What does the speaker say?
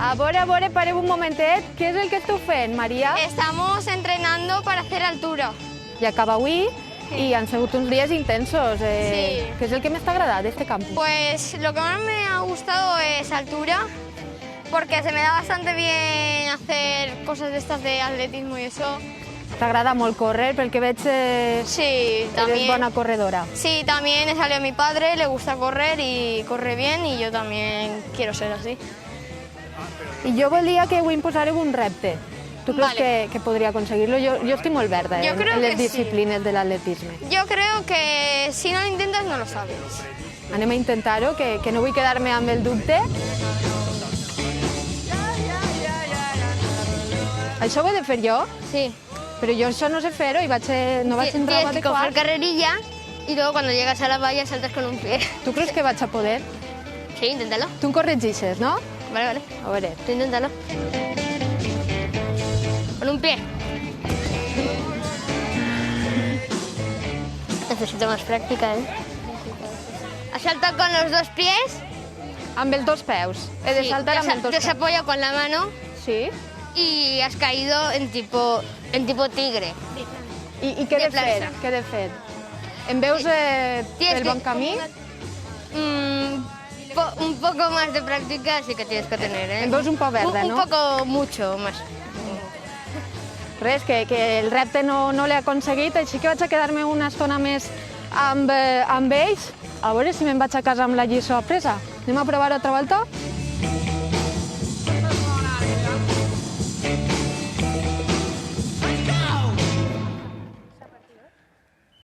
A veure, pareu un momentet. Què és el que esteu fent, Maria? Estamos entrenando para hacer altura. I acaba avui i han sigut uns dies intensos. Sí. Què és el que més t'ha agradat d'este campus? Pues lo que más me ha gustado es altura, porque se me da bastante bien hacer cosas de estas de atletismo y eso. T'agrada molt córrer, pel que veig Sí, eres también. bona corredora. Sí, también he salido a mi padre, le gusta correr y corre bien y yo también quiero ser así. I jo volia que avui em posareu un repte. Tu creus Vale. que podria aconseguir-lo? Jo estic molt verda Jo creo en les que sí. disciplines de l'atletisme. Yo creo que si no lo intentas no lo sabes. Anem a intentar-ho, que no vull quedar-me amb el dubte. Això ho he de fer jo? Sí. Però jo això no sé fer-ho i no vaig en roba Tienes que coger adequada. carrerilla y luego cuando llegas a la valla saltas con un pie. Tu creus que vaig a poder? Sí, inténtalo. Tu em corregixes, no? Vale, vale. A veure. Tú inténtalo. Con un pie. Necesito más práctica, ¿eh? Has saltado con los dos pies. Amb els dos peus. He de Sí, saltar amb els dos te has peus. apoyado con la mano Sí? y has caído en tipo tigre. I què he de De fer? plaça. Què he de fer? Em veus Tienes pel que- bon camí? Un poco más de práctica sí que tienes que tener, ¿eh? Em veus un poc verda, un no? poco, mucho más. Res, que el repte no l'he aconseguit, així que vaig a quedar-me una estona més amb ells. A veure si me'n vaig a casa amb la lliçó apresa. Anem a provar altra volta?